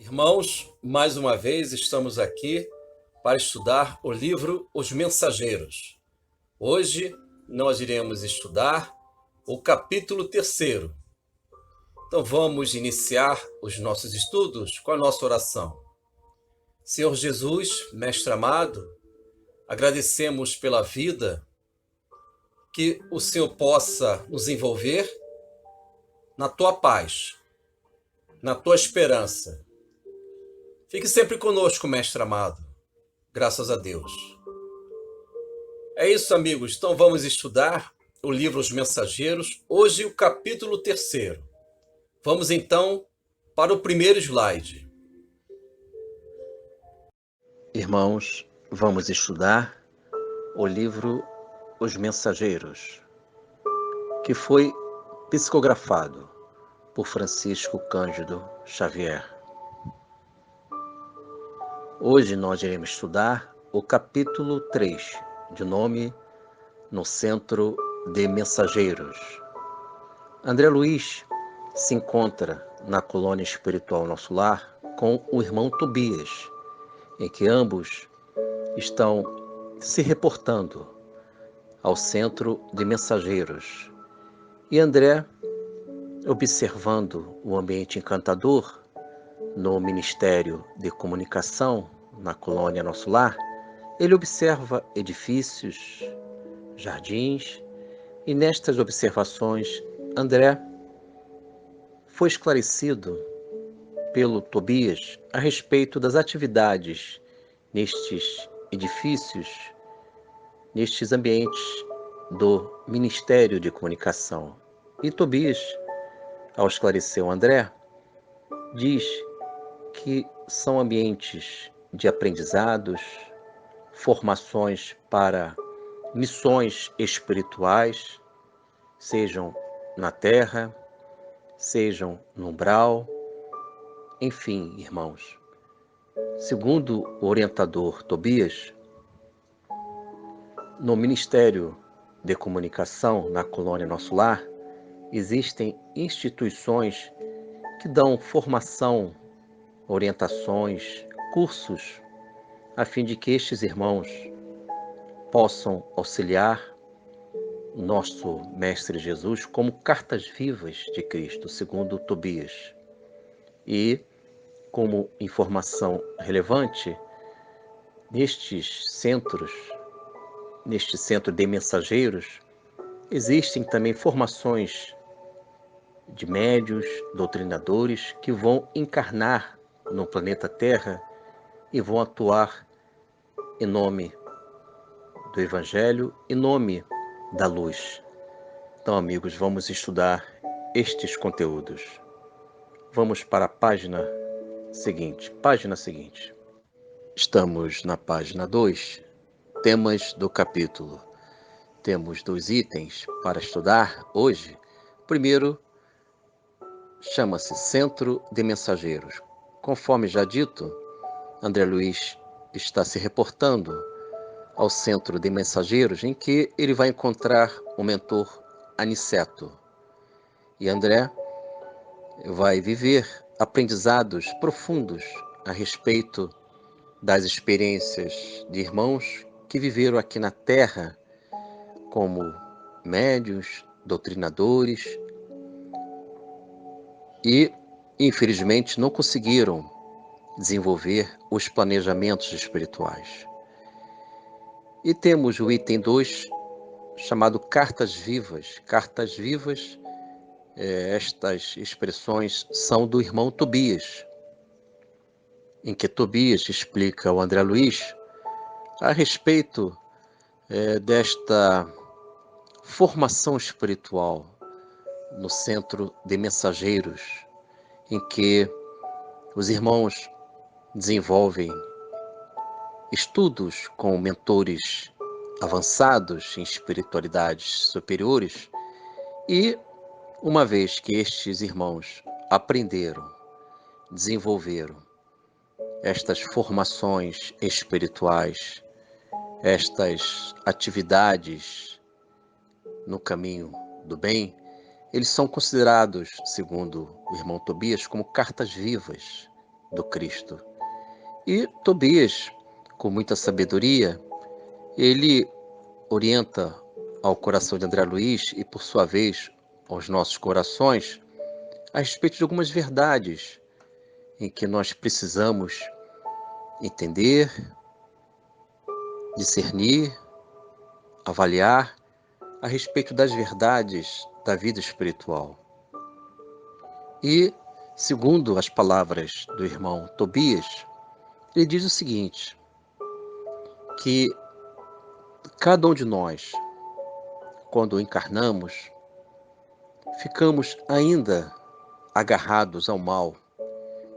Irmãos, mais uma vez estamos aqui para estudar o livro Os Mensageiros. Hoje nós iremos estudar o capítulo 3. Então vamos iniciar os nossos estudos com a nossa oração. Senhor Jesus, Mestre amado, agradecemos pela vida, que o Senhor possa nos envolver na Tua paz, na Tua esperança. Fique sempre conosco, Mestre amado. Graças a Deus. É isso, amigos. Então vamos estudar o livro Os Mensageiros. Hoje o capítulo 3. Vamos então para o primeiro slide. Irmãos, vamos estudar o livro Os Mensageiros, que foi psicografado por Francisco Cândido Xavier. Hoje nós iremos estudar o capítulo 3, de nome No Centro de Mensageiros. André Luiz se encontra na colônia espiritual Nosso Lar com o irmão Tobias, em que ambos estão se reportando ao Centro de Mensageiros. E André, observando o ambiente encantador no Ministério de Comunicação, na colônia Nosso Lar, ele observa edifícios, jardins, e nestas observações, André foi esclarecido pelo Tobias a respeito das atividades nestes edifícios, nestes ambientes do Ministério de Comunicação. E Tobias, ao esclarecer o André, diz que são ambientes de aprendizados, formações para missões espirituais, sejam na terra, sejam no umbral, enfim, irmãos. Segundo o orientador Tobias, no Ministério de Comunicação, na colônia Nosso Lar, existem instituições que dão formação, orientações, cursos, a fim de que estes irmãos possam auxiliar nosso Mestre Jesus como cartas vivas de Cristo, segundo Tobias. E, como informação relevante, nestes centros, neste centro de mensageiros, existem também formações de médiuns, doutrinadores, que vão encarnar no planeta Terra e vão atuar em nome do Evangelho, em nome da luz. Então, amigos, vamos estudar estes conteúdos. Vamos para a página seguinte. Estamos na página 2, temas do capítulo. Temos 2 itens para estudar hoje. Primeiro, chama-se Centro de Mensageiros. Conforme já dito, André Luiz está se reportando ao Centro de Mensageiros, em que ele vai encontrar o mentor Aniceto. E André vai viver aprendizados profundos a respeito das experiências de irmãos que viveram aqui na Terra como médiuns, doutrinadores e, infelizmente, não conseguiram desenvolver os planejamentos espirituais. E temos o item 2, chamado Cartas Vivas. Cartas Vivas, estas expressões são do irmão Tobias, em que Tobias explica ao André Luiz a respeito desta formação espiritual no Centro de Mensageiros, em que os irmãos desenvolvem estudos com mentores avançados em espiritualidades superiores, e uma vez que estes irmãos aprenderam, desenvolveram estas formações espirituais, estas atividades no caminho do bem, eles são considerados, segundo o irmão Tobias, como cartas vivas, do Cristo. E Tobias, com muita sabedoria, ele orienta ao coração de André Luiz e, por sua vez, aos nossos corações, a respeito de algumas verdades em que nós precisamos entender, discernir, avaliar a respeito das verdades da vida espiritual. E, segundo as palavras do irmão Tobias, ele diz o seguinte, que cada um de nós, quando encarnamos, ficamos ainda agarrados ao mal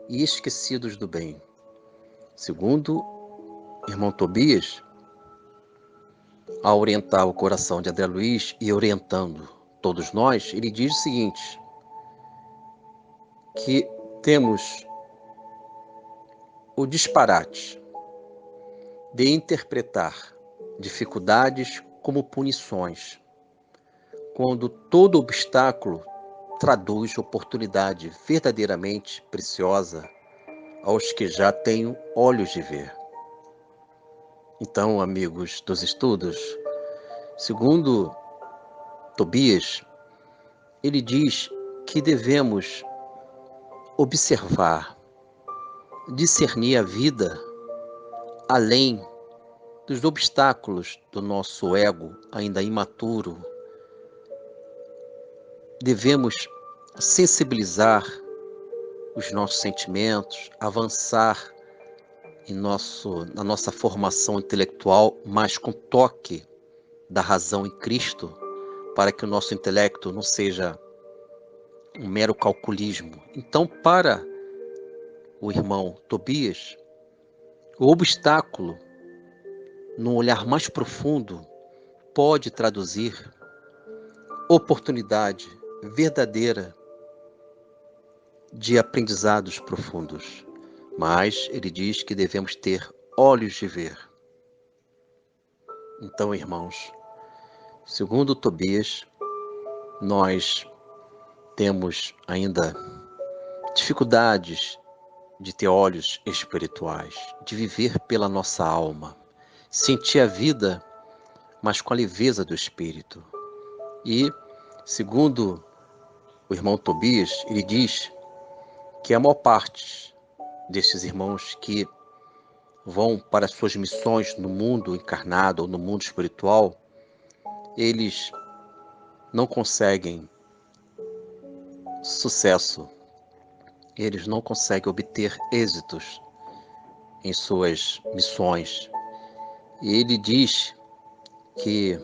e esquecidos do bem. Segundo o irmão Tobias, ao orientar o coração de André Luiz e orientando todos nós, ele diz o seguinte, que temos o disparate de interpretar dificuldades como punições, quando todo obstáculo traduz oportunidade verdadeiramente preciosa aos que já têm olhos de ver. Então, amigos dos estudos, segundo Tobias, ele diz que devemos observar, discernir a vida além dos obstáculos do nosso ego ainda imaturo. Devemos sensibilizar os nossos sentimentos, avançar na nossa formação intelectual, mas com toque da razão em Cristo, para que o nosso intelecto não seja um mero calculismo. Então, para o irmão Tobias, o obstáculo, num olhar mais profundo, pode traduzir oportunidade verdadeira de aprendizados profundos. Mas ele diz que devemos ter olhos de ver. Então, irmãos, segundo Tobias, nós temos ainda dificuldades de ter olhos espirituais, de viver pela nossa alma, sentir a vida, mas com a leveza do espírito. E, segundo o irmão Tobias, ele diz que a maior parte destes irmãos que vão para suas missões no mundo encarnado ou no mundo espiritual, eles não conseguem sucesso, eles não conseguem obter êxitos em suas missões. E ele diz que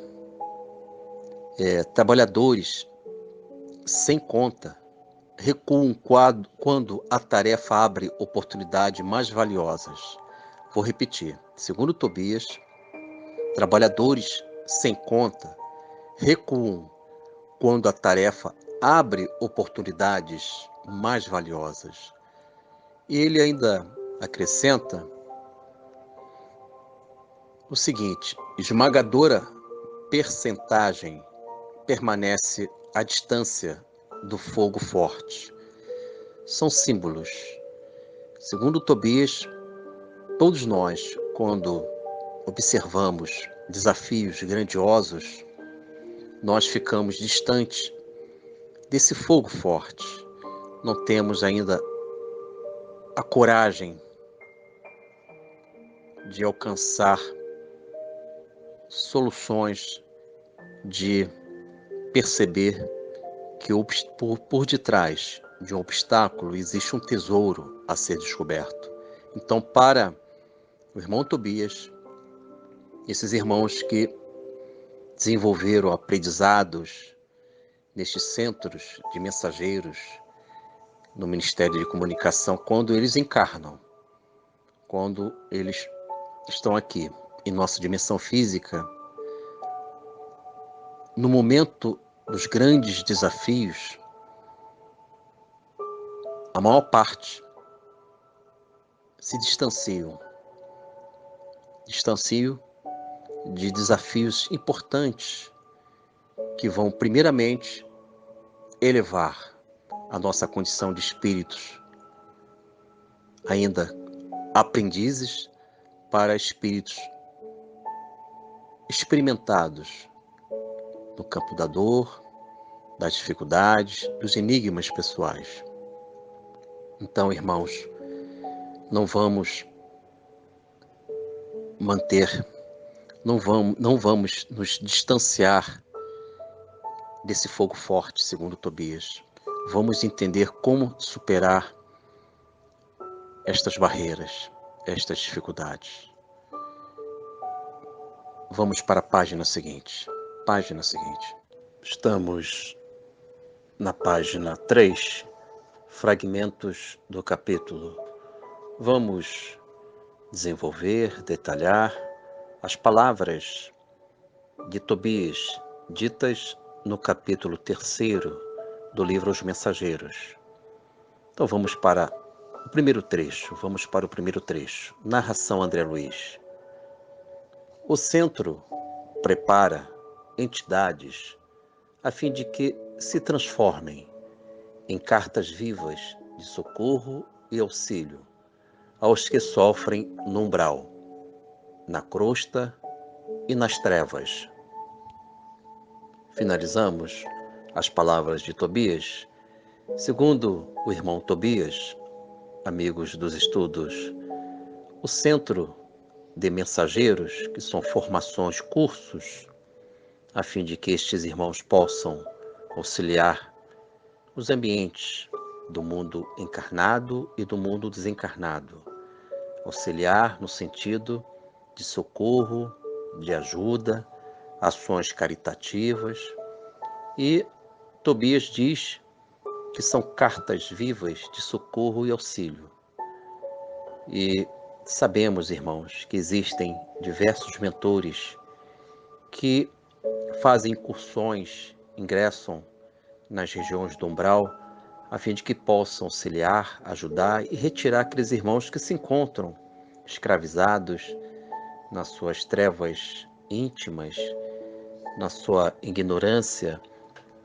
trabalhadores sem conta recuam quando a tarefa abre oportunidades mais valiosas. Vou repetir. Segundo Tobias, trabalhadores sem conta recuam quando a tarefa abre oportunidades mais valiosas. E ele ainda acrescenta o seguinte: esmagadora percentagem permanece à distância do fogo forte. São símbolos. Segundo Tobias, todos nós, quando observamos desafios grandiosos, nós ficamos distantes desse fogo forte. Não temos ainda a coragem de alcançar soluções, de perceber que por detrás de um obstáculo existe um tesouro a ser descoberto. Então, para o irmão Tobias, esses irmãos que desenvolveram aprendizados nestes centros de mensageiros no Ministério de Comunicação, quando eles encarnam, quando eles estão aqui em nossa dimensão física, no momento dos grandes desafios, a maior parte se distanciam de desafios importantes que vão primeiramente elevar a nossa condição de espíritos ainda aprendizes para espíritos experimentados no campo da dor, das dificuldades, dos enigmas pessoais. Então, irmãos, não vamos não vamos nos distanciar desse fogo forte, segundo Tobias. Vamos entender como superar estas barreiras, estas dificuldades. Vamos para a página seguinte. Página seguinte. Estamos na página 3, fragmentos do capítulo. Vamos desenvolver, detalhar as palavras de Tobias ditas no capítulo 3º do livro Os Mensageiros. Então vamos para o primeiro trecho. Narração André Luiz. O centro prepara entidades a fim de que se transformem em cartas vivas de socorro e auxílio aos que sofrem no umbral, na crosta e nas trevas. Finalizamos as palavras de Tobias. Segundo o irmão Tobias, amigos dos estudos, o Centro de Mensageiros, que são formações, cursos, a fim de que estes irmãos possam auxiliar os ambientes do mundo encarnado e do mundo desencarnado. Auxiliar no sentido de socorro, de ajuda, ações caritativas. E Tobias diz que são cartas vivas de socorro e auxílio. E sabemos, irmãos, que existem diversos mentores que fazem incursões, ingressam nas regiões do umbral, a fim de que possam auxiliar, ajudar e retirar aqueles irmãos que se encontram escravizados nas suas trevas íntimas, na sua ignorância.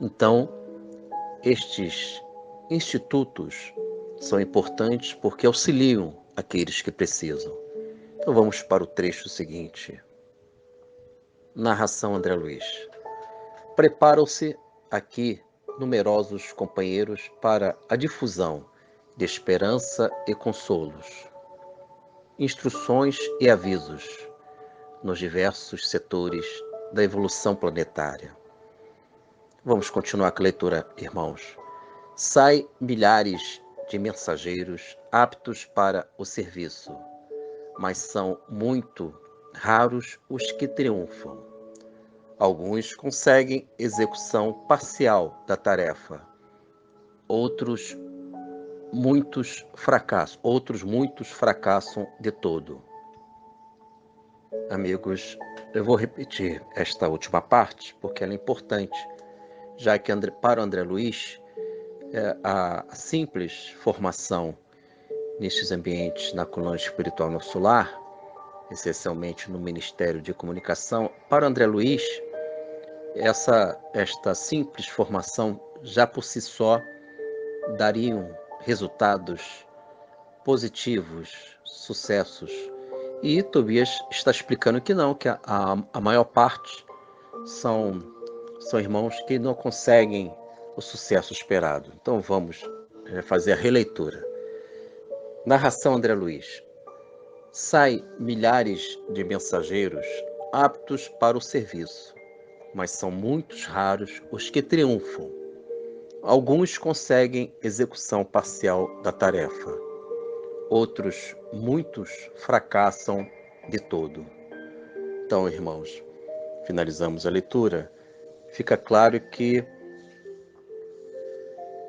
Então, estes institutos são importantes porque auxiliam aqueles que precisam. Então vamos para o trecho seguinte. Narração André Luiz. Preparam-se aqui numerosos companheiros para a difusão de esperança e consolos, instruções e avisos nos diversos setores da evolução planetária. Vamos continuar com a leitura, irmãos. Sai milhares de mensageiros aptos para o serviço, mas são muito raros os que triunfam. Alguns conseguem execução parcial da tarefa, outros muitos fracassam de todo. Amigos, eu vou repetir esta última parte porque ela é importante, já que para o André Luiz, a simples formação nestes ambientes na colônia espiritual nosso lar, essencialmente no Ministério de Comunicação, para o André Luiz, esta simples formação já por si só dariam resultados positivos, sucessos. E Tobias está explicando que não, que a maior parte são irmãos que não conseguem o sucesso esperado. Então vamos fazer a releitura. Narração André Luiz. Sai milhares de mensageiros aptos para o serviço, mas são muitos raros os que triunfam. Alguns conseguem execução parcial da tarefa, outros muitos fracassam de todo. Então, irmãos, finalizamos a leitura. Fica claro que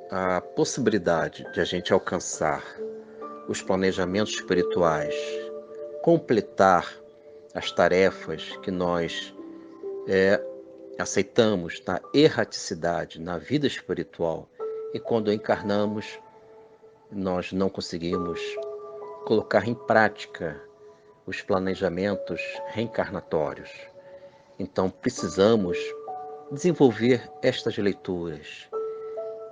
a possibilidade de a gente alcançar os planejamentos espirituais, completar as tarefas que nós aceitamos na erraticidade, na vida espiritual, e quando encarnamos, nós não conseguimos colocar em prática os planejamentos reencarnatórios. Então, precisamos desenvolver estas leituras,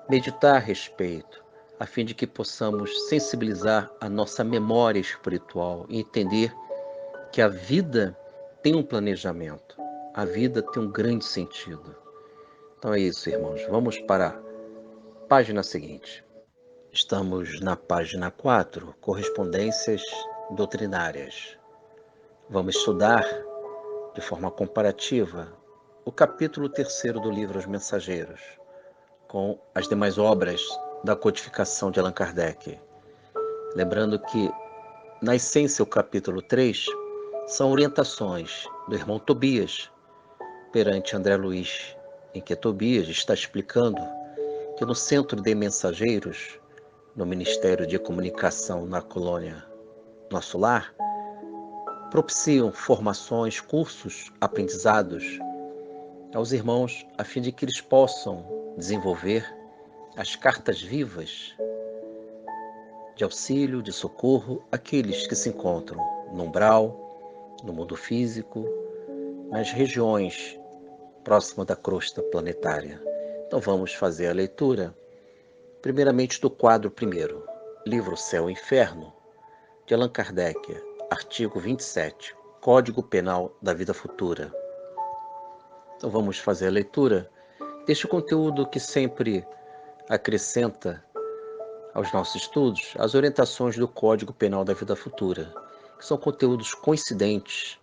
meditar a respeito, a fim de que possamos sensibilizar a nossa memória espiritual e entender que a vida tem um planejamento, a vida tem um grande sentido. Então é isso, irmãos. Vamos para a página seguinte. Estamos na página 4, correspondências doutrinárias. Vamos estudar de forma comparativa o capítulo 3º do livro Os Mensageiros, com as demais obras da codificação de Allan Kardec. Lembrando que, na essência, o capítulo 3 são orientações do irmão Tobias perante André Luiz, em que Tobias está explicando que no Centro de Mensageiros, no Ministério de Comunicação na colônia Nosso Lar, propiciam formações, cursos, aprendizados aos irmãos, a fim de que eles possam desenvolver as cartas vivas de auxílio, de socorro àqueles que se encontram no umbral, no mundo físico, nas regiões próximas da crosta planetária. Então vamos fazer a leitura, primeiramente do quadro primeiro, livro Céu e Inferno, de Allan Kardec, artigo 27, Código Penal da Vida Futura. Então vamos fazer a leitura deste conteúdo que sempre acrescenta aos nossos estudos as orientações do Código Penal da Vida Futura, que são conteúdos coincidentes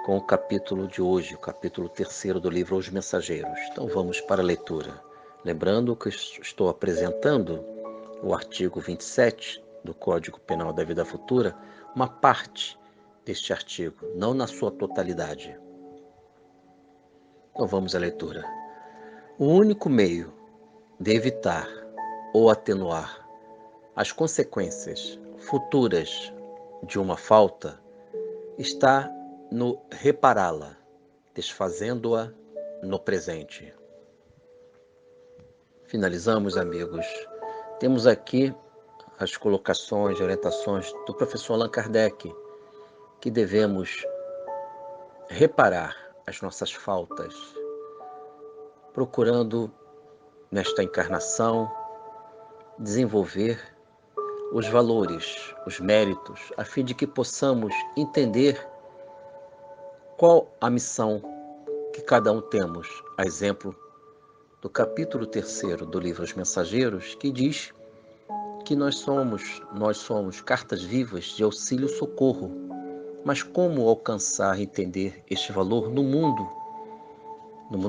com o capítulo de hoje, o capítulo 3º do livro Os Mensageiros. Então vamos para a leitura. Lembrando que estou apresentando o artigo 27 do Código Penal da Vida Futura, uma parte deste artigo, não na sua totalidade. Então vamos à leitura. O único meio de evitar ou atenuar as consequências futuras de uma falta está no repará-la, desfazendo-a no presente. Finalizamos, amigos. Temos aqui as colocações, orientações do professor Allan Kardec, que devemos reparar as nossas faltas, procurando, nesta encarnação, desenvolver os valores, os méritos, a fim de que possamos entender qual a missão que cada um temos, a exemplo do capítulo 3º do livro Os Mensageiros, que diz que nós somos cartas vivas de auxílio e socorro. Mas como alcançar e entender este valor no mundo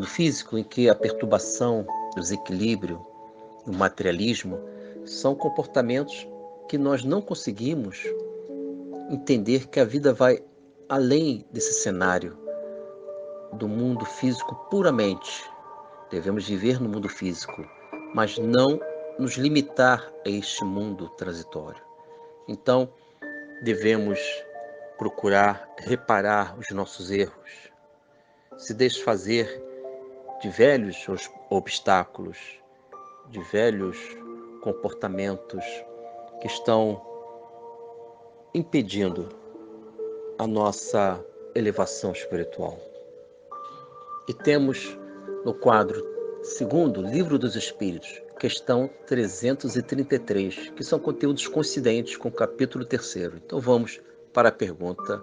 físico, em que a perturbação, o desequilíbrio, o materialismo são comportamentos que nós não conseguimos entender que a vida vai além desse cenário do mundo físico puramente. Devemos viver no mundo físico, mas não nos limitar a este mundo transitório. Então, devemos procurar reparar os nossos erros, se desfazer de velhos obstáculos, de velhos comportamentos que estão impedindo a nossa elevação espiritual. E temos no quadro segundo, Livro dos Espíritos, questão 333, que são conteúdos coincidentes com o capítulo 3º. Então vamos para a pergunta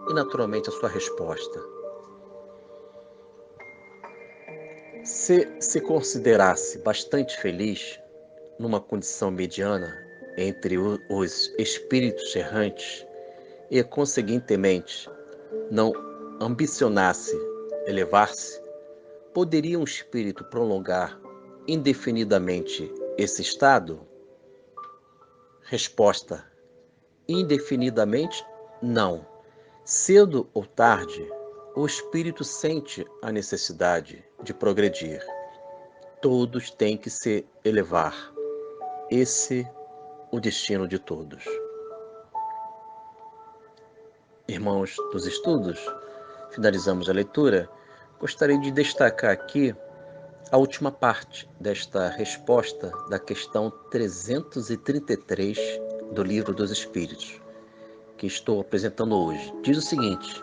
e naturalmente a sua resposta. Se considerasse bastante feliz numa condição mediana entre os espíritos errantes e, conseguintemente, não ambicionasse elevar-se, poderia um espírito prolongar indefinidamente esse estado? Resposta: indefinidamente, não. Cedo ou tarde, o espírito sente a necessidade de progredir. Todos têm que se elevar. Esse é o destino de todos. Irmãos dos estudos, finalizamos a leitura. Gostaria de destacar aqui a última parte desta resposta da questão 333 do Livro dos Espíritos, que estou apresentando hoje. Diz o seguinte: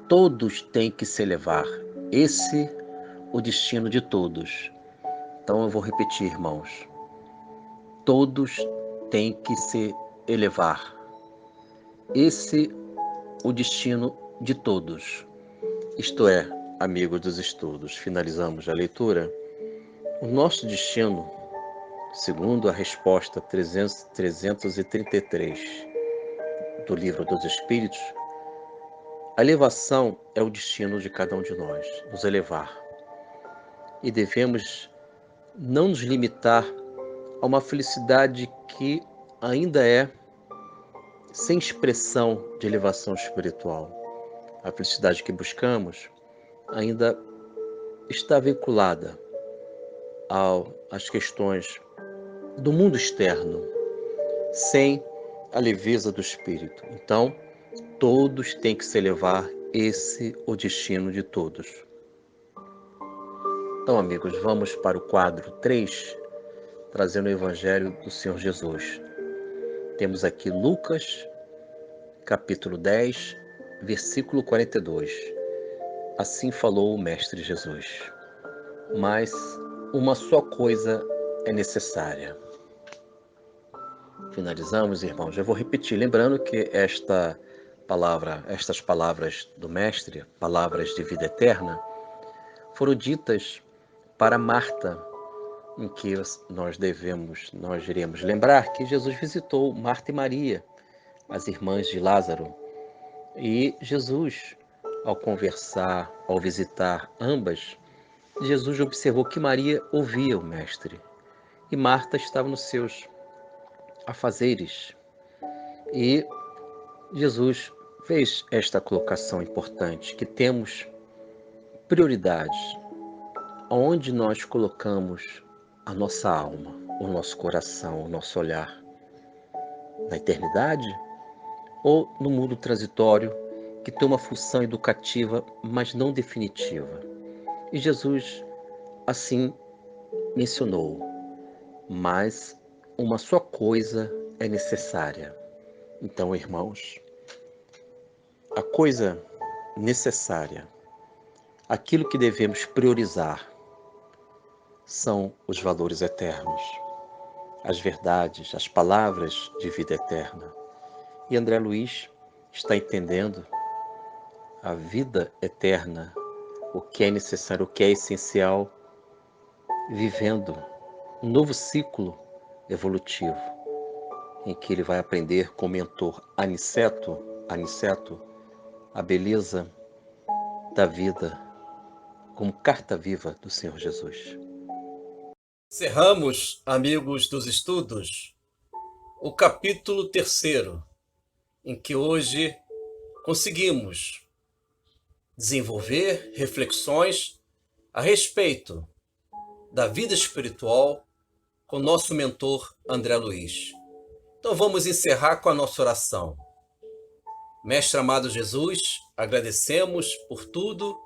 todos têm que se elevar. Esse é o destino de todos. Então eu vou repetir, irmãos. todos têm que se elevar. Esse o destino de todos. Isto é, amigos dos estudos, finalizamos a leitura. O nosso destino, segundo a resposta 333 do Livro dos Espíritos, a elevação é o destino de cada um de nós, nos elevar. E devemos não nos limitar a uma felicidade que ainda é sem expressão de elevação espiritual. A felicidade que buscamos ainda está vinculada às questões do mundo externo, sem a leveza do espírito. Então, todos têm que se elevar, esse o destino de todos. Então, amigos, vamos para o quadro 3, trazendo o Evangelho do Senhor Jesus. Temos aqui Lucas, capítulo 10, versículo 42. Assim falou o Mestre Jesus. Mas uma só coisa é necessária. Finalizamos, irmãos. Eu vou repetir, lembrando que estas palavras do Mestre, palavras de vida eterna, foram ditas para Marta, em que nós iremos lembrar que Jesus visitou Marta e Maria, as irmãs de Lázaro. E Jesus, ao conversar, ao visitar ambas, Jesus observou que Maria ouvia o Mestre e Marta estava nos seus afazeres. E Jesus fez esta colocação importante, que temos prioridades, onde nós colocamos a nossa alma, o nosso coração, o nosso olhar, na eternidade ou no mundo transitório, que tem uma função educativa, mas não definitiva. E Jesus assim mencionou, mas uma só coisa é necessária. Então, irmãos, a coisa necessária, aquilo que devemos priorizar, são os valores eternos, as verdades, as palavras de vida eterna. E André Luiz está entendendo a vida eterna, o que é necessário, o que é essencial, vivendo um novo ciclo evolutivo, em que ele vai aprender com o mentor Aniceto, a beleza da vida como carta viva do Senhor Jesus. Encerramos, amigos dos estudos, o capítulo 3, em que hoje conseguimos desenvolver reflexões a respeito da vida espiritual com nosso mentor André Luiz. Então vamos encerrar com a nossa oração. Mestre amado Jesus, agradecemos por tudo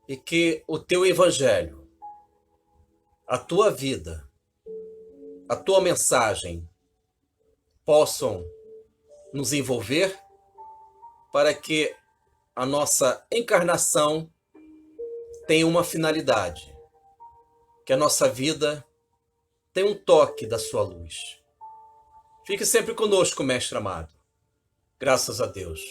e que o teu evangelho, a tua vida, a tua mensagem possam nos envolver para que a nossa encarnação tenha uma finalidade, que a nossa vida tenha um toque da sua luz. Fique sempre conosco, Mestre amado. Graças a Deus.